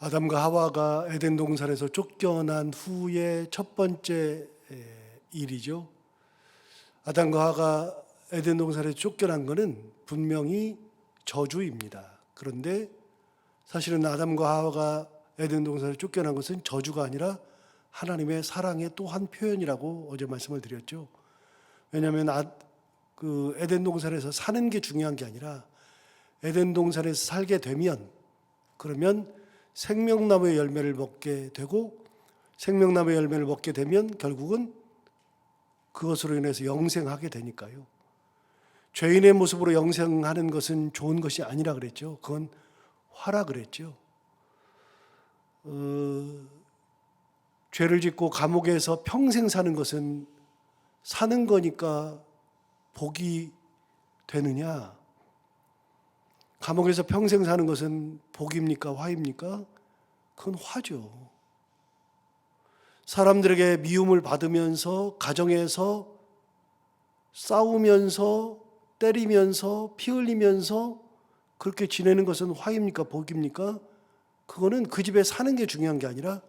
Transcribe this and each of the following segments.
아담과 하와가 에덴 동산에서 쫓겨난 후에 첫 번째 일이죠. 아담과 하와가 에덴 동산에서 쫓겨난 것은 분명히 저주입니다. 그런데 사실은 아담과 하와가 에덴 동산에서 쫓겨난 것은 저주가 아니라 하나님의 사랑의 또 한 표현이라고 어제 말씀을 드렸죠. 왜냐하면 에덴 동산에서 사는 게 중요한 게 아니라 에덴 동산에서 살게 되면 그러면 생명나무의 열매를 먹게 되고 생명나무의 열매를 먹게 되면 결국은 그것으로 인해서 영생하게 되니까요. 죄인의 모습으로 영생하는 것은 좋은 것이 아니라 그랬죠. 그건 화라 그랬죠. 죄를 짓고 감옥에서 평생 사는 것은 사는 거니까 복이 되느냐? 감옥에서 평생 사는 것은 복입니까? 화입니까? 그건 화죠. 사람들에게 미움을 받으면서 가정에서 싸우면서 때리면서 피 흘리면서 그렇게 지내는 것은 화입니까? 복입니까? 그거는 그 집에 사는 게 중요한 게 아니라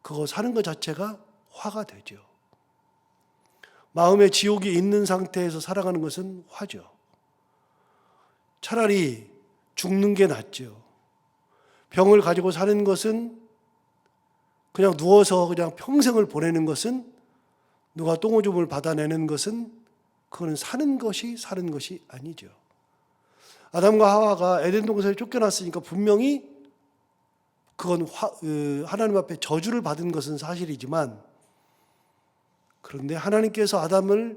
그거 사는 것 자체가 화가 되죠. 마음에 지옥이 있는 상태에서 살아가는 것은 화죠. 차라리 죽는 게 낫죠. 병을 가지고 사는 것은 그냥 누워서 그냥 평생을 보내는 것은 누가 똥오줌을 받아내는 것은 그거는 사는 것이 아니죠. 아담과 하와가 에덴 동산에 쫓겨났으니까 분명히 그건 하나님 앞에 저주를 받은 것은 사실이지만 그런데 하나님께서 아담을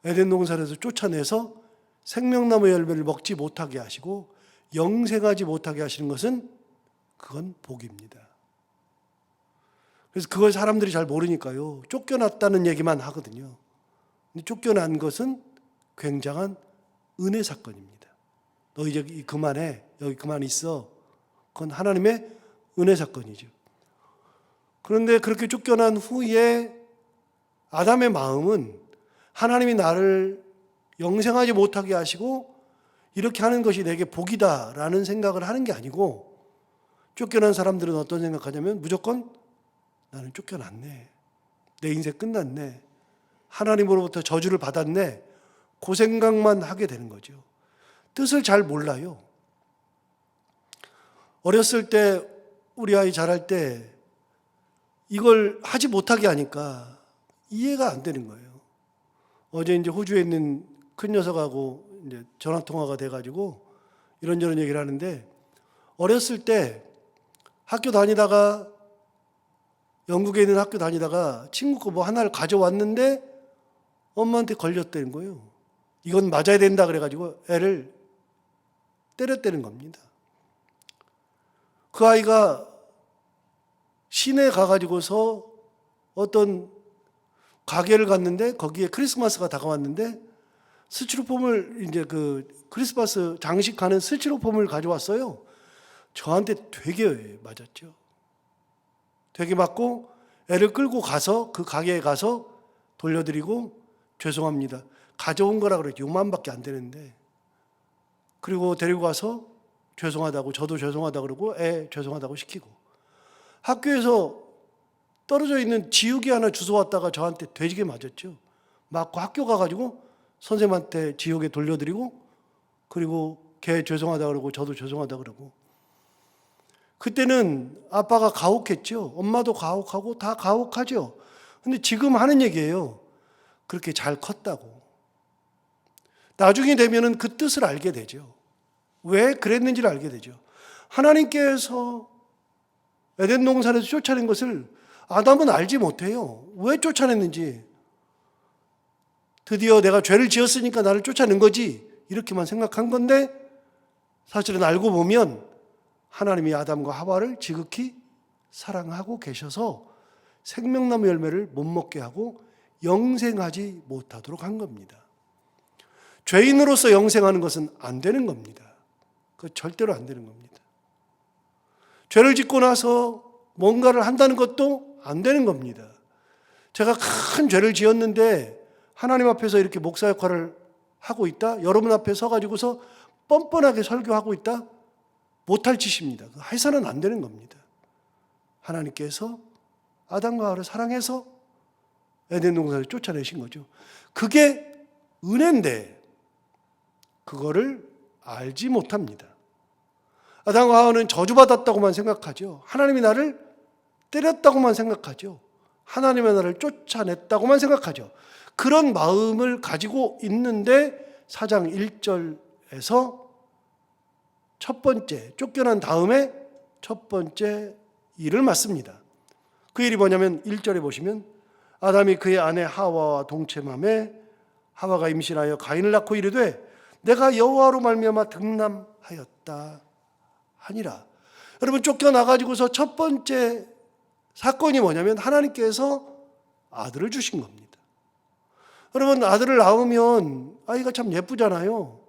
에덴 동산에서 쫓아내서 생명나무 열매를 먹지 못하게 하시고 영생하지 못하게 하시는 것은 그건 복입니다. 그래서 그걸 사람들이 잘 모르니까요. 쫓겨났다는 얘기만 하거든요. 근데 쫓겨난 것은 굉장한 은혜 사건입니다. 너 이제 그만해. 여기 그만 있어. 그건 하나님의 은혜 사건이죠. 그런데 그렇게 쫓겨난 후에 아담의 마음은 하나님이 나를 영생하지 못하게 하시고 이렇게 하는 것이 내게 복이다라는 생각을 하는 게 아니고 쫓겨난 사람들은 어떤 생각하냐면 무조건 나는 쫓겨났네. 내 인생 끝났네. 하나님으로부터 저주를 받았네. 그 생각만 하게 되는 거죠. 뜻을 잘 몰라요. 어렸을 때 우리 아이 자랄 때 이걸 하지 못하게 하니까 이해가 안 되는 거예요. 어제 이제 호주에 있는 큰 녀석하고 이제 전화 통화가 돼가지고 이런저런 얘기를 하는데 어렸을 때 학교 다니다가 영국에 있는 학교 다니다가 친구 거 뭐 하나를 가져왔는데 엄마한테 걸렸다는 거예요. 이건 맞아야 된다 그래가지고 애를 때렸다는 겁니다. 그 아이가 시내에 가가지고서 어떤 가게를 갔는데 거기에 크리스마스가 다가왔는데 스티로폼을 이제 그 크리스마스 장식하는 스티로폼을 가져왔어요. 저한테 되게 맞았죠. 되게 맞고 애를 끌고 가서 그 가게에 가서 돌려드리고 죄송합니다. 가져온 거라 그랬죠. 6만원밖에 안 되는데. 그리고 데리고 가서 죄송하다고 저도 죄송하다고 그러고 애 죄송하다고 시키고 학교에서 떨어져 있는 지우개 하나 주워왔다가 저한테 되게 맞았죠. 맞고 학교 가가지고 선생님한테 지우개 돌려드리고 그리고 걔 죄송하다 그러고 저도 죄송하다 그러고 그때는 아빠가 가혹했죠. 엄마도 가혹하고 다 가혹하죠. 근데 지금 하는 얘기예요. 그렇게 잘 컸다고. 나중에 되면은 그 뜻을 알게 되죠. 왜 그랬는지를 알게 되죠. 하나님께서 에덴 동산에서 쫓아낸 것을 아담은 알지 못해요. 왜 쫓아냈는지. 드디어 내가 죄를 지었으니까 나를 쫓아낸 거지. 이렇게만 생각한 건데 사실은 알고 보면 하나님이 아담과 하와를 지극히 사랑하고 계셔서 생명나무 열매를 못 먹게 하고 영생하지 못하도록 한 겁니다. 죄인으로서 영생하는 것은 안 되는 겁니다. 그 절대로 안 되는 겁니다. 죄를 짓고 나서 뭔가를 한다는 것도 안 되는 겁니다. 제가 큰 죄를 지었는데 하나님 앞에서 이렇게 목사 역할을 하고 있다? 여러분 앞에 서가지고서 뻔뻔하게 설교하고 있다? 못할 짓입니다. 해서는 안 되는 겁니다. 하나님께서 아담과 하와를 사랑해서 에덴 동산을 쫓아내신 거죠. 그게 은혜인데 그거를 알지 못합니다. 아담과 하와는 저주받았다고만 생각하죠. 하나님이 나를 때렸다고만 생각하죠. 하나님의 나를 쫓아냈다고만 생각하죠. 그런 마음을 가지고 있는데 4장 1절에서 첫 번째, 쫓겨난 다음에 첫 번째 일을 맡습니다. 그 일이 뭐냐면 1절에 보시면 아담이 그의 아내 하와와 동침함에 하와가 임신하여 가인을 낳고 이르되 내가 여호와로 말미암아 등남하였다 하니라. 여러분, 쫓겨나가지고서 첫 번째 사건이 뭐냐면 하나님께서 아들을 주신 겁니다. 여러분, 아들을 낳으면 아이가 참 예쁘잖아요.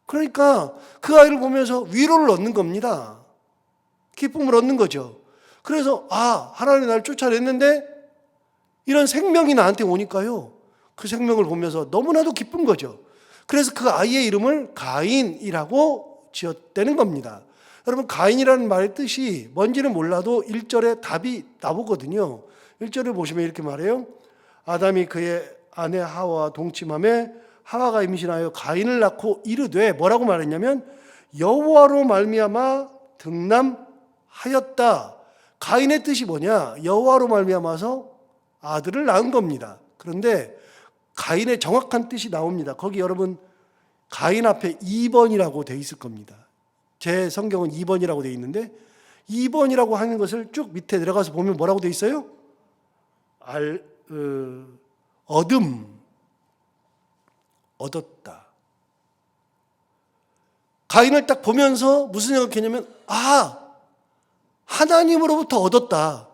그러니까 그 아이를 보면서 위로를 얻는 겁니다. 기쁨을 얻는 거죠. 그래서 하나님이 나를 쫓아냈는데 이런 생명이 나한테 오니까요, 그 생명을 보면서 너무나도 기쁜 거죠. 그래서 그 아이의 이름을 가인이라고 지었다는 겁니다. 여러분, 가인이라는 말의 뜻이 뭔지는 몰라도 1절에 답이 나오거든요. 1절을 보시면 이렇게 말해요. 아담이 그의 아내 하와와 동침함에 하와가 임신하여 가인을 낳고 이르되 뭐라고 말했냐면 여호와로 말미암아 등남하였다. 가인의 뜻이 뭐냐? 여호와로 말미암아서 아들을 낳은 겁니다. 그런데 가인의 정확한 뜻이 나옵니다. 거기 여러분 가인 앞에 2번이라고 돼 있을 겁니다. 제 성경은 2번이라고 돼 있는데 2번이라고 하는 것을 쭉 밑에 내려가서 보면 뭐라고 돼 있어요? 얻었다. 가인을 딱 보면서 무슨 생각했냐면 하나님으로부터 얻었다.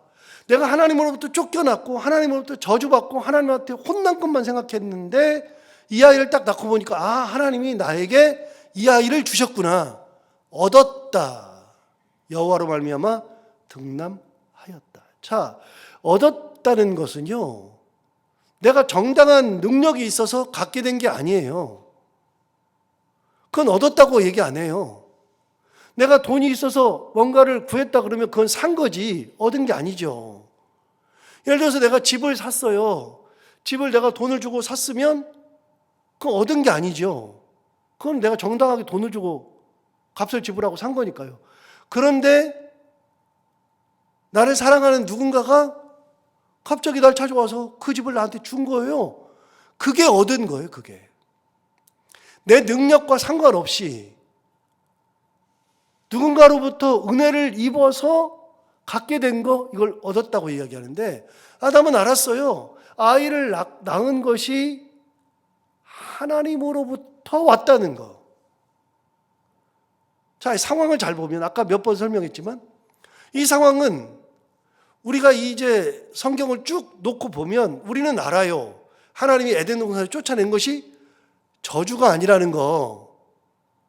내가 하나님으로부터 쫓겨났고 하나님으로부터 저주받고 하나님한테 혼난 것만 생각했는데 이 아이를 딱 낳고 보니까 하나님이 나에게 이 아이를 주셨구나. 얻었다. 여호와로 말미암아 등남하였다. 자, 얻었다는 것은요, 내가 정당한 능력이 있어서 갖게 된 게 아니에요. 그건 얻었다고 얘기 안 해요. 내가 돈이 있어서 뭔가를 구했다 그러면 그건 산 거지 얻은 게 아니죠. 예를 들어서 내가 집을 샀어요. 집을 내가 돈을 주고 샀으면 그건 얻은 게 아니죠. 그건 내가 정당하게 돈을 주고 값을 지불하고 산 거니까요. 그런데 나를 사랑하는 누군가가 갑자기 날 찾아와서 그 집을 나한테 준 거예요. 그게 얻은 거예요. 그게 내 능력과 상관없이 누군가로부터 은혜를 입어서 갖게 된 거, 이걸 얻었다고 이야기하는데 아담은 알았어요. 아이를 낳은 것이 하나님으로부터 왔다는 거. 자, 상황을 잘 보면 아까 몇 번 설명했지만 이 상황은 우리가 이제 성경을 쭉 놓고 보면 우리는 알아요. 하나님이 에덴 동산을 쫓아낸 것이 저주가 아니라는 거,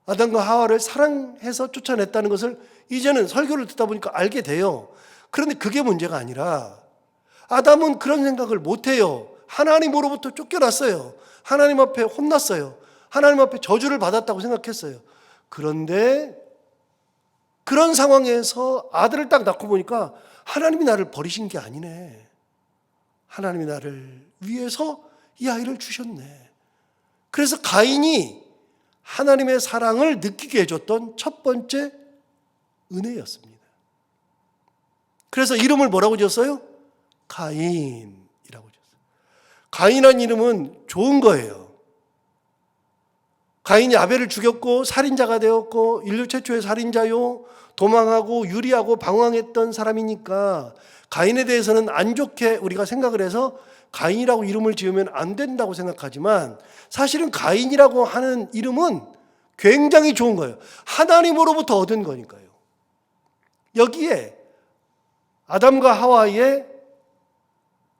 아담과 하와를 사랑해서 쫓아냈다는 것을 이제는 설교를 듣다 보니까 알게 돼요. 그런데 그게 문제가 아니라 아담은 그런 생각을 못해요. 하나님으로부터 쫓겨났어요. 하나님 앞에 혼났어요. 하나님 앞에 저주를 받았다고 생각했어요. 그런데 그런 상황에서 아들을 딱 낳고 보니까 하나님이 나를 버리신 게 아니네. 하나님이 나를 위해서 이 아이를 주셨네. 그래서 가인이 하나님의 사랑을 느끼게 해줬던 첫 번째 은혜였습니다. 그래서 이름을 뭐라고 지었어요? 가인이라고 지었어요. 가인이라는 이름은 좋은 거예요. 가인이 아벨을 죽였고 살인자가 되었고 인류 최초의 살인자요, 도망하고 유리하고 방황했던 사람이니까 가인에 대해서는 안 좋게 우리가 생각을 해서 가인이라고 이름을 지으면 안 된다고 생각하지만 사실은 가인이라고 하는 이름은 굉장히 좋은 거예요. 하나님으로부터 얻은 거니까요. 여기에 아담과 하와의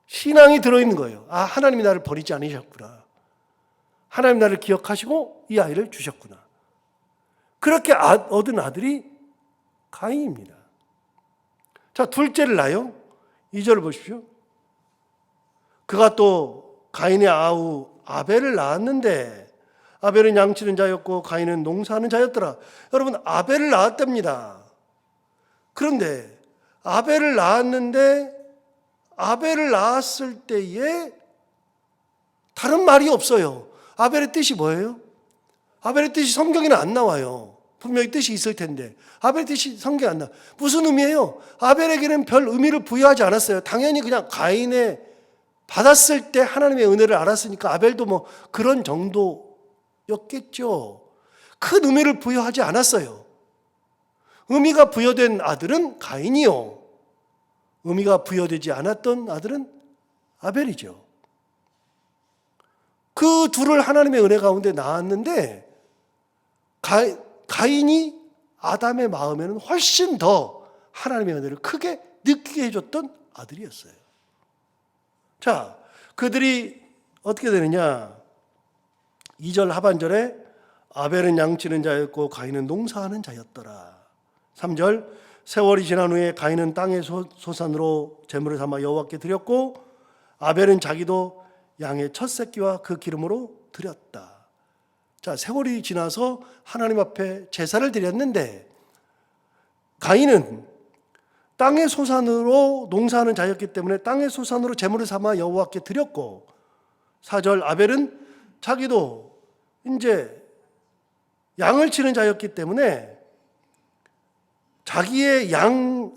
신앙이 들어있는 거예요. 하나님이 나를 버리지 않으셨구나. 하나님 나를 기억하시고 이 아이를 주셨구나. 그렇게 얻은 아들이 가인입니다. 자, 둘째를 낳아요. 2절을 보십시오. 그가 또 가인의 아우 아벨을 낳았는데 아벨은 양치는 자였고 가인은 농사하는 자였더라. 여러분, 아벨을 낳았답니다. 그런데 아벨을 낳았을 때에 다른 말이 없어요. 아벨의 뜻이 뭐예요? 아벨의 뜻이 성경에는 안 나와요. 분명히 뜻이 있을 텐데 아벨의 뜻이 성경에 안 나와. 무슨 의미예요? 아벨에게는 별 의미를 부여하지 않았어요. 당연히 그냥 가인의 받았을 때 하나님의 은혜를 알았으니까 아벨도 뭐 그런 정도였겠죠. 큰 의미를 부여하지 않았어요. 의미가 부여된 아들은 가인이요, 의미가 부여되지 않았던 아들은 아벨이죠. 그 둘을 하나님의 은혜 가운데 낳았는데 가인이 아담의 마음에는 훨씬 더 하나님의 은혜를 크게 느끼게 해줬던 아들이었어요. 자, 그들이 어떻게 되느냐? 2절 하반절에 아벨은 양치는 자였고 가인은 농사하는 자였더라. 3절, 세월이 지난 후에 가인은 땅의 소산으로 제물을 삼아 여호와께 드렸고 아벨은 자기도 양의 첫 새끼와 그 기름으로 드렸다. 자, 세월이 지나서 하나님 앞에 제사를 드렸는데 가인은 땅의 소산으로 농사하는 자였기 때문에 땅의 소산으로 제물을 삼아 여호와께 드렸고, 4절, 아벨은 자기도 이제 양을 치는 자였기 때문에 자기의 양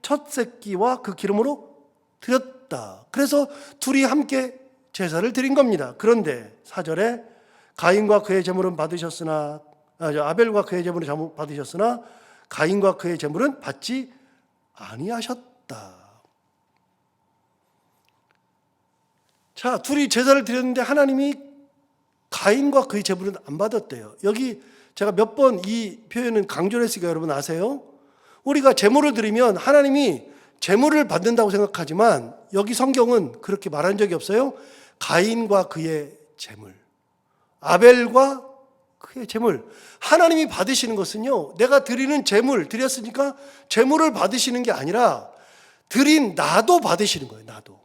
첫 새끼와 그 기름으로 드렸다. 그래서 둘이 함께 제사를 드린 겁니다. 그런데 4절에 가인과 그의 제물은 받으셨으나 아벨과 그의 제물은 받으셨으나 가인과 그의 제물은 받지 아니하셨다. 자, 둘이 제사를 드렸는데 하나님이 가인과 그의 제물은 안 받았대요. 여기 제가 몇 번 이 표현은 강조를 했으니까 여러분 아세요? 우리가 제물을 드리면 하나님이 제물을 받는다고 생각하지만 여기 성경은 그렇게 말한 적이 없어요. 가인과 그의 제물, 아벨과 그의 제물, 하나님이 받으시는 것은요, 내가 드리는 제물 드렸으니까 제물을 받으시는 게 아니라 드린 나도 받으시는 거예요. 나도.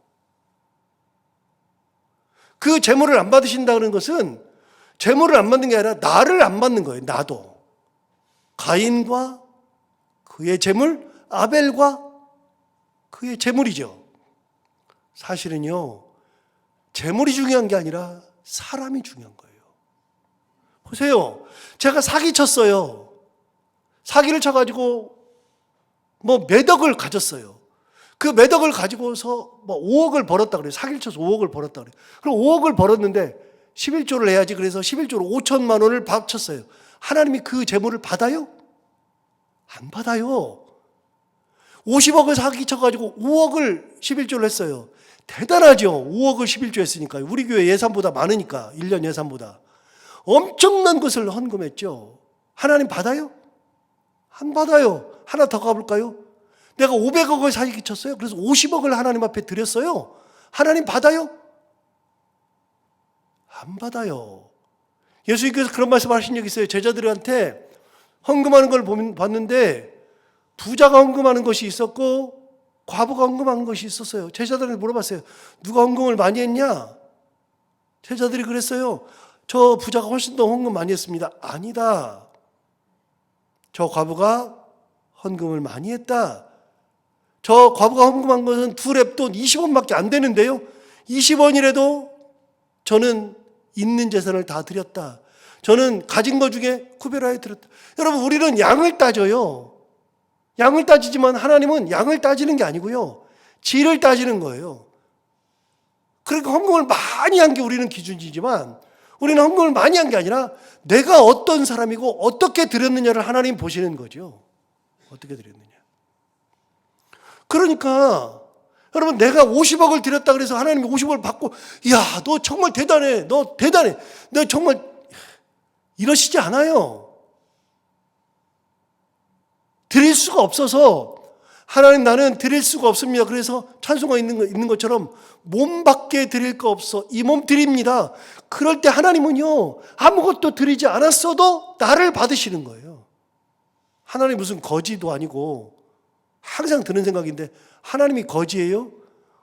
그 제물을 안 받으신다는 것은 제물을 안 받는 게 아니라 나를 안 받는 거예요. 나도. 가인과 그의 제물, 아벨과 그의 제물이죠. 사실은요, 제물이 중요한 게 아니라 사람이 중요한 거예요. 보세요. 제가 사기쳤어요. 사기를 쳐가지고 몇 억을 가졌어요. 그 몇 억을 가지고서 5억을 벌었다 그래요. 사기를 쳐서 5억을 벌었다 그래요. 그럼 5억을 벌었는데 11조를 해야지. 그래서 11조로 5천만 원을 바쳤어요. 하나님이 그 재물을 받아요? 안 받아요. 50억을 사기쳐가지고 5억을 11조를 했어요. 대단하죠. 5억을 11조 했으니까요. 우리 교회 예산보다 많으니까, 1년 예산보다. 엄청난 것을 헌금했죠. 하나님 받아요? 안 받아요. 하나 더 가볼까요? 내가 500억을 사기쳤어요. 그래서 50억을 하나님 앞에 드렸어요. 하나님 받아요? 안 받아요. 예수님께서 그런 말씀 하신 적 있어요. 제자들한테 헌금하는 걸 봤는데 부자가 헌금하는 것이 있었고 과부가 헌금하는 것이 있었어요. 제자들한테 물어봤어요. 누가 헌금을 많이 했냐? 제자들이 그랬어요. 저 부자가 훨씬 더 헌금 많이 했습니다. 아니다. 저 과부가 헌금을 많이 했다. 저 과부가 헌금한 것은 두 랩돈 20원밖에 안 되는데요. 20원이라도 저는 있는 재산을 다 드렸다. 저는 가진 것 중에 구별하여 드렸다. 여러분, 우리는 양을 따져요. 양을 따지지만 하나님은 양을 따지는 게 아니고요, 질을 따지는 거예요. 그러니까 헌금을 많이 한 게 우리는 기준이지만 우리는 헌금을 많이 한 게 아니라 내가 어떤 사람이고 어떻게 드렸느냐를 하나님 보시는 거죠. 어떻게 드렸느냐. 그러니까 여러분, 내가 50억을 드렸다 그래서 하나님이 50억을 받고 야, 너 정말 대단해. 너 대단해. 너 정말 이러시지 않아요. 드릴 수가 없어서 하나님, 나는 드릴 수가 없습니다. 그래서 찬송가 있는 것처럼 몸밖에 드릴 거 없어. 이 몸 드립니다. 그럴 때 하나님은요, 아무것도 드리지 않았어도 나를 받으시는 거예요. 하나님 무슨 거지도 아니고, 항상 드는 생각인데 하나님이 거지예요?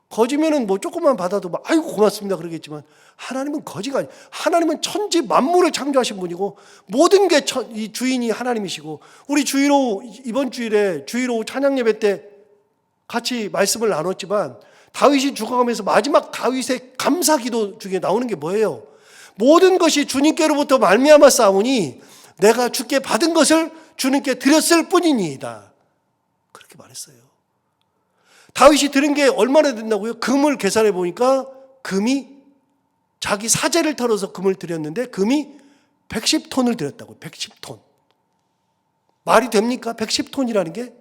거지면은 뭐 조금만 받아도 막 아이고 고맙습니다 그러겠지만, 하나님은 거지가 아니에요. 하나님은 천지 만물을 창조하신 분이고 모든 게 이 주인이 하나님이시고, 우리 주일오 이번 주일에 주일오 찬양 예배 때 같이 말씀을 나눴지만, 다윗이 죽어가면서 마지막 다윗의 감사기도 중에 나오는 게 뭐예요? 모든 것이 주님께로부터 말미암아 싸우니 내가 주께 받은 것을 주님께 드렸을 뿐이니이다. 그렇게 말했어요. 다윗이 드린 게 얼마나 된다고요? 금을 계산해 보니까 금이, 자기 사제를 털어서 금을 드렸는데 금이 110톤을 드렸다고요. 110톤. 말이 됩니까? 110톤이라는 게?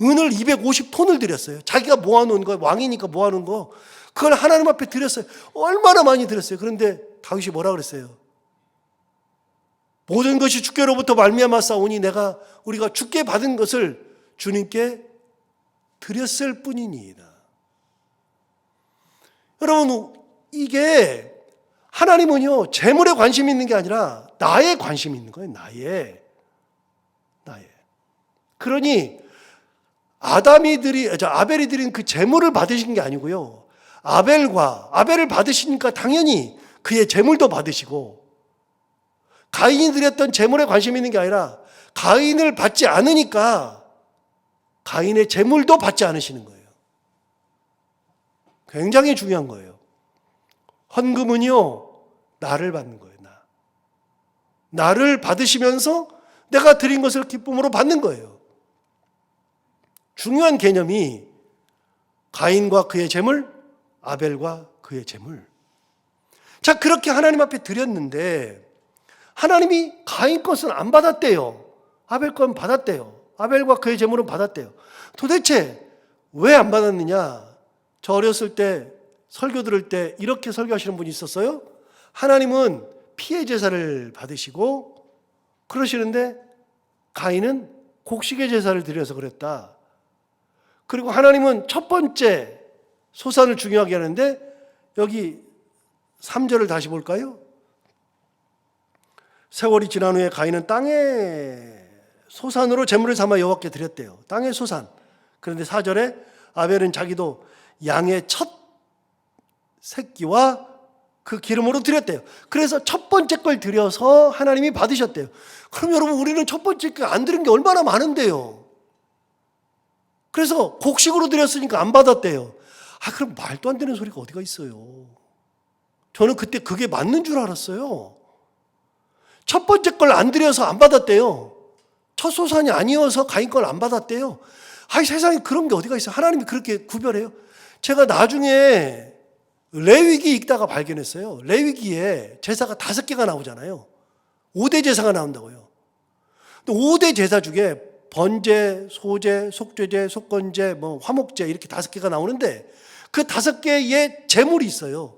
은을 250톤을 드렸어요. 자기가 모아놓은 거, 왕이니까 모아놓은 거, 그걸 하나님 앞에 드렸어요. 얼마나 많이 드렸어요. 그런데 다윗이 뭐라 그랬어요? 모든 것이 주께로부터 말미암아 싸우니 우리가 주께 받은 것을 주님께 드렸을 뿐이니이다. 여러분, 이게 하나님은요, 재물에 관심이 있는 게 아니라 나에 관심이 있는 거예요. 나에. 그러니 아벨이 드린 그 재물을 받으신 게 아니고요, 아벨을 받으시니까 당연히 그의 재물도 받으시고, 가인이 드렸던 재물에 관심이 있는 게 아니라 가인을 받지 않으니까 가인의 재물도 받지 않으시는 거예요. 굉장히 중요한 거예요. 헌금은요, 나를 받는 거예요. 나를 받으시면서 내가 드린 것을 기쁨으로 받는 거예요. 중요한 개념이 가인과 그의 재물, 아벨과 그의 재물. 자, 그렇게 하나님 앞에 드렸는데 하나님이 가인 것은 안 받았대요. 아벨 건 받았대요. 아벨과 그의 재물은 받았대요. 도대체 왜 안 받았느냐? 저 어렸을 때 설교 들을 때 이렇게 설교하시는 분이 있었어요. 하나님은 피해 제사를 받으시고 그러시는데 가인은 곡식의 제사를 드려서 그랬다. 그리고 하나님은 첫 번째 소산을 중요하게 하는데, 여기 3절을 다시 볼까요? 세월이 지난 후에 가인은 땅의 소산으로 제물을 삼아 여호와께 드렸대요. 땅의 소산. 그런데 4절에 아벨은 자기도 양의 첫 새끼와 그 기름으로 드렸대요. 그래서 첫 번째 걸 드려서 하나님이 받으셨대요. 그럼 여러분, 우리는 첫 번째 걸 안 드린 게 얼마나 많은데요. 그래서 곡식으로 드렸으니까 안 받았대요. 그럼 말도 안 되는 소리가 어디가 있어요. 저는 그때 그게 맞는 줄 알았어요. 첫 번째 걸 안 드려서 안 받았대요. 첫 소산이 아니어서 가인 걸 안 받았대요. 세상에 그런 게 어디가 있어요. 하나님이 그렇게 구별해요. 제가 나중에 레위기 읽다가 발견했어요. 레위기에 제사가 5개가 나오잖아요. 5대 제사가 나온다고요. 5대 제사 중에 번제, 소제, 속죄제, 속건제, 화목제 이렇게 5개가 나오는데, 그 5개의 제물이 있어요.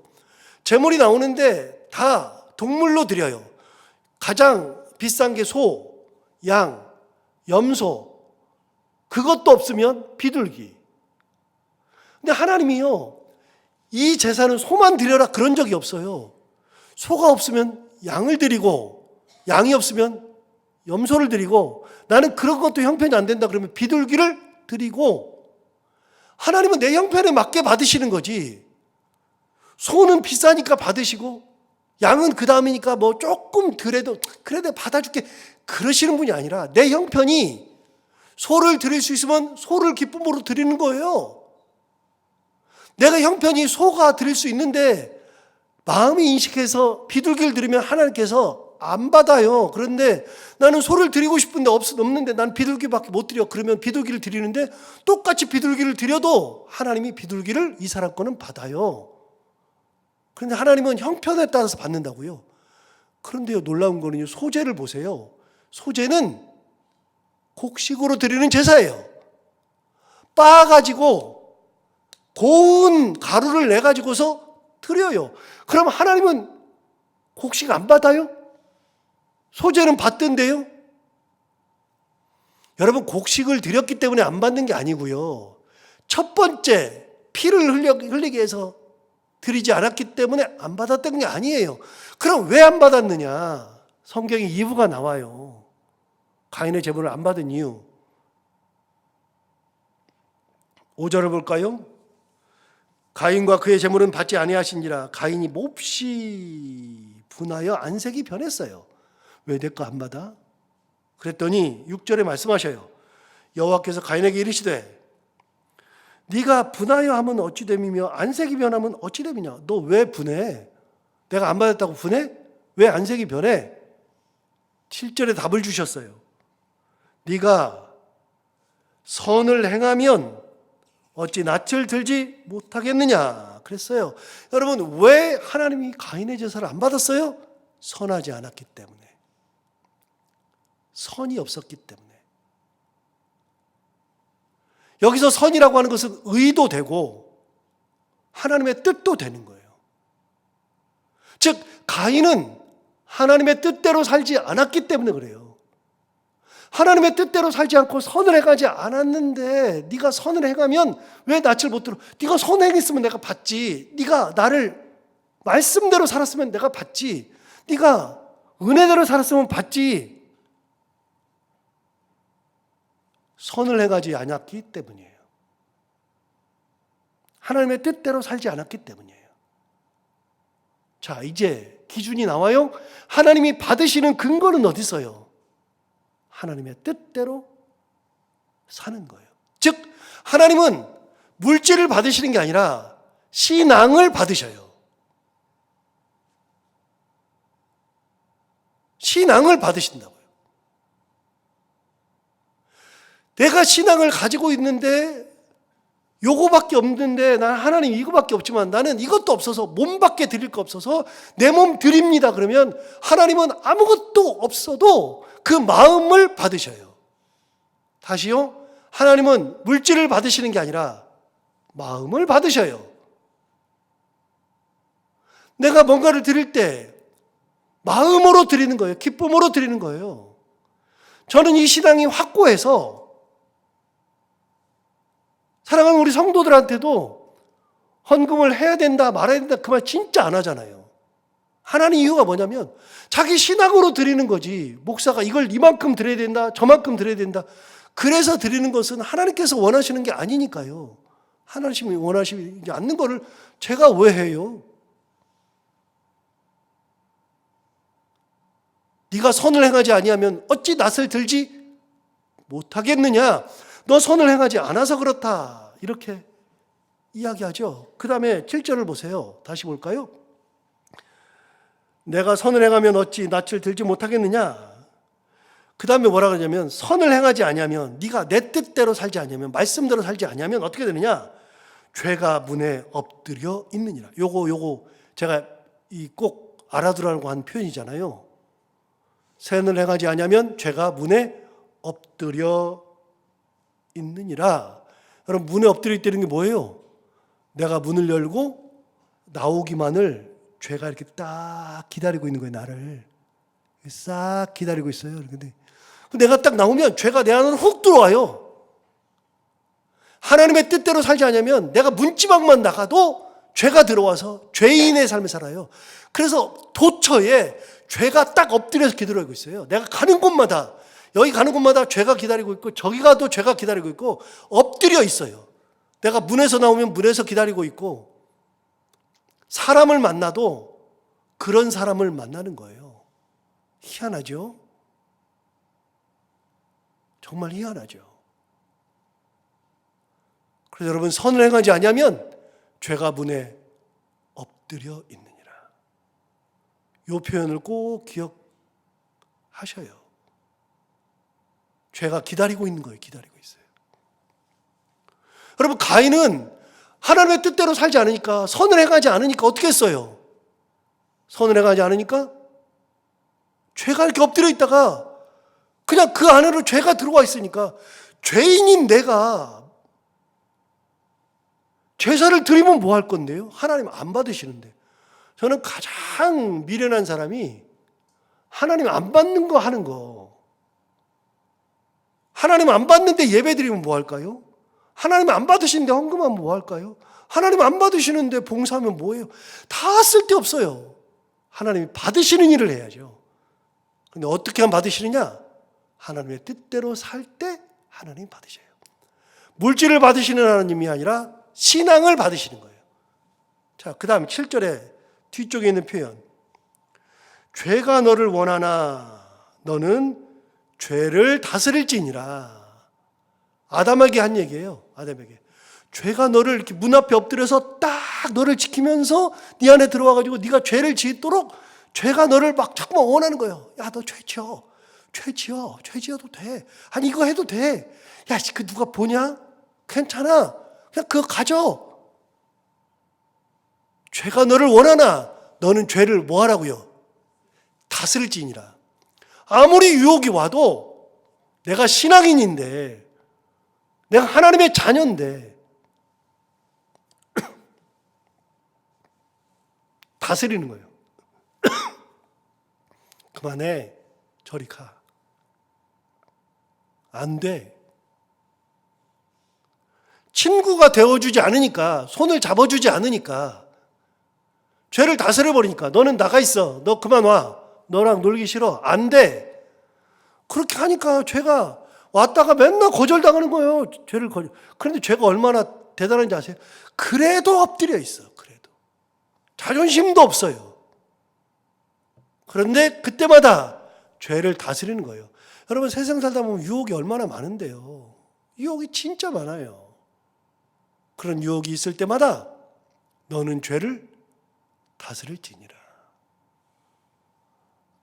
제물이 나오는데 다 동물로 드려요. 가장 비싼 게 소, 양, 염소. 그것도 없으면 비둘기. 근데 하나님이요, 이 제사는 소만 드려라 그런 적이 없어요. 소가 없으면 양을 드리고, 양이 없으면 염소를 드리고, 나는 그런 것도 형편이 안 된다 그러면 비둘기를 드리고, 하나님은 내 형편에 맞게 받으시는 거지. 소는 비싸니까 받으시고, 양은 그 다음이니까 조금 그래도 받아줄게 그러시는 분이 아니라, 내 형편이 소를 드릴 수 있으면 소를 기쁨으로 드리는 거예요. 내가 형편이 소가 드릴 수 있는데 마음이 인식해서 비둘기를 드리면 하나님께서 안 받아요. 그런데 나는 소를 드리고 싶은데 없는데 난 비둘기밖에 못 드려. 그러면 비둘기를 드리는데 똑같이 비둘기를 드려도 하나님이 비둘기를 이 사람 거는 받아요. 그런데 하나님은 형편에 따라서 받는다고요. 그런데요, 놀라운 거는요, 소제를 보세요. 소제는 곡식으로 드리는 제사예요. 빻아가지고 고운 가루를 내가지고서 드려요. 그럼 하나님은 곡식 안 받아요? 소제는 받던데요? 여러분, 곡식을 드렸기 때문에 안 받는 게 아니고요, 첫 번째 피를 흘리게 해서 드리지 않았기 때문에 안 받았던 게 아니에요. 그럼 왜 안 받았느냐? 성경에 이유가 나와요. 가인의 제물을 안 받은 이유. 5절을 볼까요? 가인과 그의 재물은 받지 아니하신지라. 가인이 몹시 분하여 안색이 변했어요. 왜 내 거 안 받아? 그랬더니 6절에 말씀하셔요. 여호와께서 가인에게 이르시되 네가 분하여 하면 어찌 됨이며 안색이 변하면 어찌 됨이냐. 너 왜 분해? 내가 안 받았다고 분해? 왜 안색이 변해? 7절에 답을 주셨어요. 네가 선을 행하면 어찌 낯을 들지 못하겠느냐 그랬어요. 여러분, 왜 하나님이 가인의 제사를 안 받았어요? 선하지 않았기 때문에. 선이 없었기 때문에. 여기서 선이라고 하는 것은 의도 되고 하나님의 뜻도 되는 거예요. 즉 가인은 하나님의 뜻대로 살지 않았기 때문에 그래요. 하나님의 뜻대로 살지 않고 선을 행하지 않았는데 네가 선을 행하면 왜 낯을 못 들어? 네가 선을 행했으면 내가 받지. 네가 나를 말씀대로 살았으면 내가 받지. 네가 은혜대로 살았으면 받지. 선을 행하지 않았기 때문이에요. 하나님의 뜻대로 살지 않았기 때문이에요. 자, 이제 기준이 나와요. 하나님이 받으시는 근거는 어디 있어요? 하나님의 뜻대로 사는 거예요. 즉 하나님은 물질을 받으시는 게 아니라 신앙을 받으셔요. 신앙을 받으신다고요. 내가 신앙을 가지고 있는데 요거밖에 없는데 난 하나님 이거밖에 없지만 나는 이것도 없어서 몸밖에 드릴 거 없어서 내 몸 드립니다. 그러면 하나님은 아무것도 없어도 그 마음을 받으셔요. 다시요. 하나님은 물질을 받으시는 게 아니라 마음을 받으셔요. 내가 뭔가를 드릴 때 마음으로 드리는 거예요. 기쁨으로 드리는 거예요. 저는 이 신앙이 확고해서 사랑하는 우리 성도들한테도 헌금을 해야 된다 말아야 된다 그 말 진짜 안 하잖아요. 하나님 이유가 뭐냐면 자기 신앙으로 드리는 거지. 목사가 이걸 이만큼 드려야 된다 저만큼 드려야 된다 그래서 드리는 것은 하나님께서 원하시는 게 아니니까요. 하나님이 원하시지 않는 거를 제가 왜 해요? 네가 선을 행하지 아니하면 어찌 낯을 들지 못하겠느냐. 너 선을 행하지 않아서 그렇다. 이렇게 이야기하죠. 그 다음에 7절을 보세요. 다시 볼까요? 내가 선을 행하면 어찌 낯을 들지 못하겠느냐. 그 다음에 뭐라 그러냐면 선을 행하지 아니하면 네가 내 뜻대로 살지 아니하면 말씀대로 살지 아니하면 어떻게 되느냐. 죄가 문에 엎드려 있느니라. 요거 제가 꼭 알아두라고 한 표현이잖아요. 선을 행하지 아니하면 죄가 문에 엎드려 있느니라. 여러분 문에 엎드려 있다는 게 뭐예요? 내가 문을 열고 나오기만을 죄가 이렇게 딱 기다리고 있는 거예요. 나를 싹 기다리고 있어요. 근데 내가 딱 나오면 죄가 내 안으로 훅 들어와요. 하나님의 뜻대로 살지 않으면 내가 문지방만 나가도 죄가 들어와서 죄인의 삶을 살아요. 그래서 도처에 죄가 딱 엎드려서 기다리고 있어요. 내가 가는 곳마다 여기 가는 곳마다 죄가 기다리고 있고 저기 가도 죄가 기다리고 있고 엎드려 있어요. 내가 문에서 나오면 문에서 기다리고 있고 사람을 만나도 그런 사람을 만나는 거예요. 희한하죠? 정말 희한하죠. 그래서 여러분 선을 행하지 아니하면 죄가 문에 엎드려 있느니라. 이 표현을 꼭 기억하셔요. 죄가 기다리고 있는 거예요. 기다리고 있어요. 여러분 가인은 하나님의 뜻대로 살지 않으니까 선을 행하지 않으니까 어떻게 했어요? 선을 행하지 않으니까 죄가 이렇게 엎드려 있다가 그냥 그 안으로 죄가 들어와 있으니까 죄인인 내가 제사를 드리면 뭐 할 건데요? 하나님 안 받으시는데. 저는 가장 미련한 사람이 하나님 안 받는 거 하는 거. 하나님 안 받는데 예배 드리면 뭐 할까요? 하나님 안 받으시는데 헌금하면 뭐 할까요? 하나님 안 받으시는데 봉사하면 뭐예요? 다 쓸데없어요. 하나님이 받으시는 일을 해야죠. 근데 어떻게 하면 받으시느냐? 하나님의 뜻대로 살 때 하나님 받으셔요. 물질을 받으시는 하나님이 아니라 신앙을 받으시는 거예요. 자, 그 다음 7절에 뒤쪽에 있는 표현. 죄가 너를 원하나 너는 죄를 다스릴지니라. 아담에게 한 얘기예요. 아담에게. 죄가 너를 이렇게 문 앞에 엎드려서 딱 너를 지키면서 네 안에 들어와가지고 네가 죄를 짓도록 죄가 너를 막 자꾸만 원하는 거예요. 야, 너 죄 지어. 죄 지어. 죄 지어도 돼. 아니, 이거 해도 돼. 야, 그 누가 보냐? 괜찮아. 그냥 그거 가져. 죄가 너를 원하나 너는 죄를 뭐 하라고요? 다스릴지니라. 아무리 유혹이 와도 내가 신앙인인데 내가 하나님의 자녀인데 다스리는 거예요. 그만해. 저리 가. 안 돼. 친구가 되어주지 않으니까, 손을 잡아주지 않으니까, 죄를 다스려버리니까 너는 나가 있어. 너 그만 와. 너랑 놀기 싫어. 안 돼. 그렇게 하니까 죄가 왔다가 맨날 거절당하는 거예요. 죄를 거절. 그런데 죄가 얼마나 대단한지 아세요? 그래도 엎드려 있어. 그래도. 자존심도 없어요. 그런데 그때마다 죄를 다스리는 거예요. 여러분, 세상 살다 보면 유혹이 얼마나 많은데요. 유혹이 진짜 많아요. 그런 유혹이 있을 때마다 너는 죄를 다스릴지니라.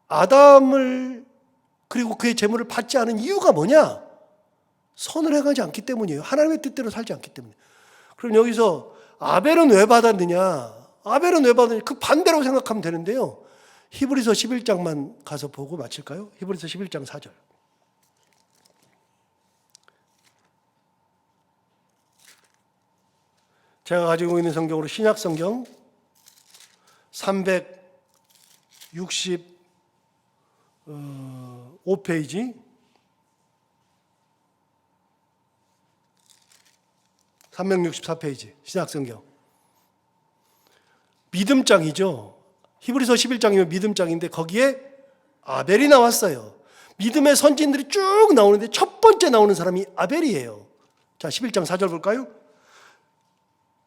아담을 그리고 그의 재물을 받지 않은 이유가 뭐냐? 선을 행하지 않기 때문이에요. 하나님의 뜻대로 살지 않기 때문에. 그럼 여기서 아벨은 왜 받았느냐? 아벨은 왜 받았느냐? 그 반대로 생각하면 되는데요. 히브리서 11장만 가서 보고 마칠까요? 히브리서 11장 4절. 제가 가지고 있는 성경으로 신약 성경 365페이지 364페이지 신약 성경. 믿음장이죠. 히브리서 11장이면 믿음장인데 거기에 아벨이 나왔어요. 믿음의 선진들이 쭉 나오는데 첫 번째 나오는 사람이 아벨이에요. 자, 11장 4절 볼까요?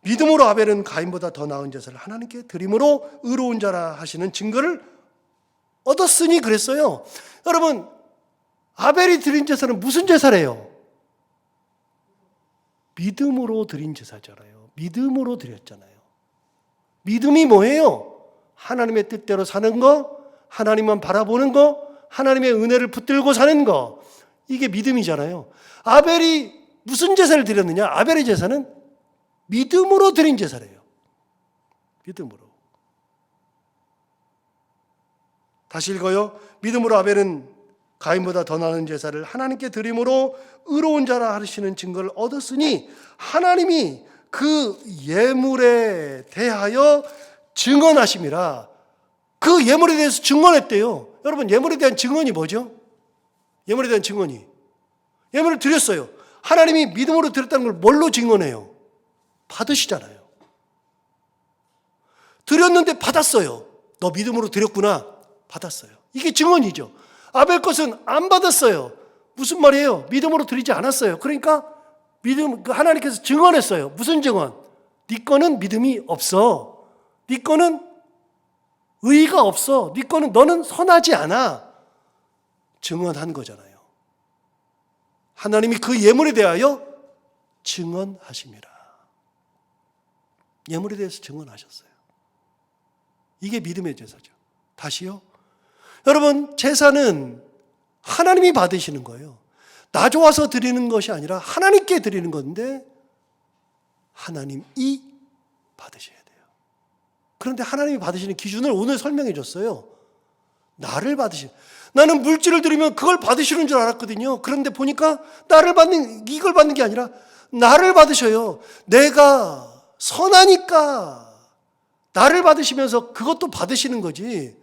믿음으로 아벨은 가인보다 더 나은 제사를 하나님께 드림으로 의로운 자라 하시는 증거를 얻었으니 그랬어요. 여러분, 아벨이 드린 제사는 무슨 제사래요? 믿음으로 드린 제사잖아요. 믿음으로 드렸잖아요. 믿음이 뭐예요? 하나님의 뜻대로 사는 거, 하나님만 바라보는 거, 하나님의 은혜를 붙들고 사는 거. 이게 믿음이잖아요. 아벨이 무슨 제사를 드렸느냐? 아벨의 제사는 믿음으로 드린 제사래요. 믿음으로. 다시 읽어요. 믿음으로 아벨은 가인보다 더 나은 제사를 하나님께 드림으로 의로운 자라 하시는 증거를 얻었으니 하나님이 그 예물에 대하여 증언하심이라. 그 예물에 대해서 증언했대요. 여러분, 예물에 대한 증언이 뭐죠? 예물에 대한 증언이. 예물을 드렸어요. 하나님이 믿음으로 드렸다는 걸 뭘로 증언해요? 받으시잖아요. 드렸는데 받았어요. 너 믿음으로 드렸구나. 받았어요. 이게 증언이죠. 아벨 것은 안 받았어요. 무슨 말이에요? 믿음으로 드리지 않았어요. 그러니까 하나님께서 증언했어요. 무슨 증언? 네 거는 믿음이 없어. 네 거는 의의가 없어. 네 거는 너는 선하지 않아. 증언한 거잖아요. 하나님이 그 예물에 대하여 증언하심이라. 예물에 대해서 증언하셨어요. 이게 믿음의 제사죠. 다시요. 여러분, 제사는 하나님이 받으시는 거예요. 나 좋아서 드리는 것이 아니라 하나님께 드리는 건데 하나님이 받으셔야 돼요. 그런데 하나님이 받으시는 기준을 오늘 설명해 줬어요. 나를 나는 물질을 드리면 그걸 받으시는 줄 알았거든요. 그런데 보니까 이걸 받는 게 아니라 나를 받으셔요. 내가 선하니까 나를 받으시면서 그것도 받으시는 거지.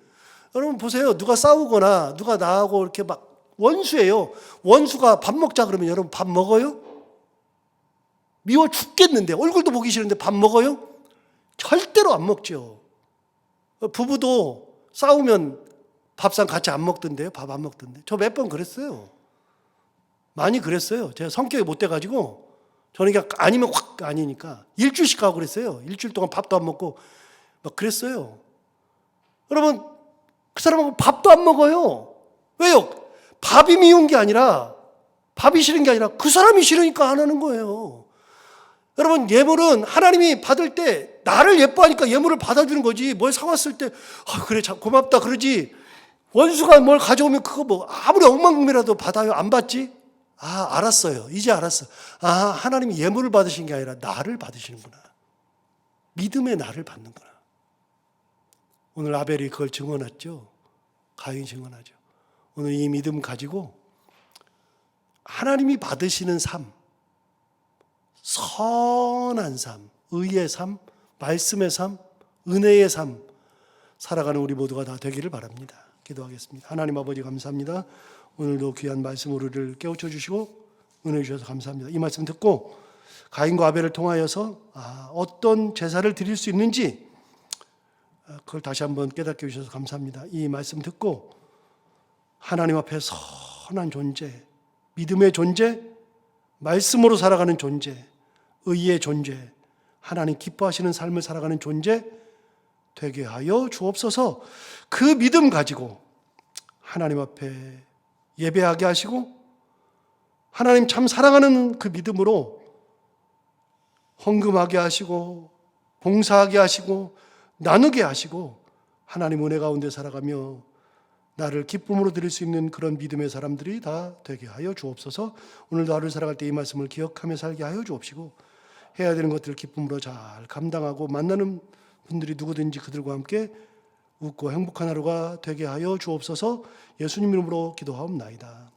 여러분 보세요. 누가 싸우거나 누가 나하고 이렇게 막 원수예요. 원수가 밥 먹자 그러면 여러분 밥 먹어요? 미워 죽겠는데 얼굴도 보기 싫은데 밥 먹어요? 절대로 안 먹죠. 부부도 싸우면 밥상 같이 안 먹던데요. 밥 안 먹던데. 저 몇 번 그랬어요. 많이 그랬어요. 제가 성격이 못 돼가지고 저는 그냥 아니면 확 아니니까 일주일씩 가고 그랬어요. 일주일 동안 밥도 안 먹고 막 그랬어요. 여러분, 그 사람하고 밥도 안 먹어요. 왜요? 밥이 미운 게 아니라, 밥이 싫은 게 아니라 그 사람이 싫으니까 안 하는 거예요. 여러분, 예물은 하나님이 받을 때 나를 예뻐하니까 예물을 받아주는 거지, 뭘 사왔을 때 그래 고맙다 그러지, 원수가 뭘 가져오면 그거 뭐 아무리 억만금이라도 받아요? 안 받지? 알았어요. 이제 알았어. 하나님이 예물을 받으신 게 아니라 나를 받으시는구나. 믿음의 나를 받는구나. 오늘 아벨이 그걸 증언했죠. 가인이 증언하죠. 오늘 이 믿음 가지고 하나님이 받으시는 삶, 선한 삶, 의의 삶, 말씀의 삶, 은혜의 삶 살아가는 우리 모두가 다 되기를 바랍니다. 기도하겠습니다. 하나님 아버지 감사합니다. 오늘도 귀한 말씀으로 우리를 깨우쳐 주시고 은혜 주셔서 감사합니다. 이 말씀 듣고 가인과 아벨을 통하여서 어떤 제사를 드릴 수 있는지 그걸 다시 한번 깨닫게 해주셔서 감사합니다. 이 말씀 듣고 하나님 앞에 선한 존재, 믿음의 존재, 말씀으로 살아가는 존재, 의의 존재, 하나님 기뻐하시는 삶을 살아가는 존재 되게 하여 주옵소서. 그 믿음 가지고 하나님 앞에 예배하게 하시고 하나님 참 사랑하는 그 믿음으로 헌금하게 하시고 봉사하게 하시고 나누게 하시고 하나님 은혜 가운데 살아가며 나를 기쁨으로 드릴 수 있는 그런 믿음의 사람들이 다 되게 하여 주옵소서. 오늘도 하루를 살아갈 때 이 말씀을 기억하며 살게 하여 주옵시고 해야 되는 것들을 기쁨으로 잘 감당하고 만나는 분들이 누구든지 그들과 함께 웃고 행복한 하루가 되게 하여 주옵소서. 예수님 이름으로 기도하옵나이다.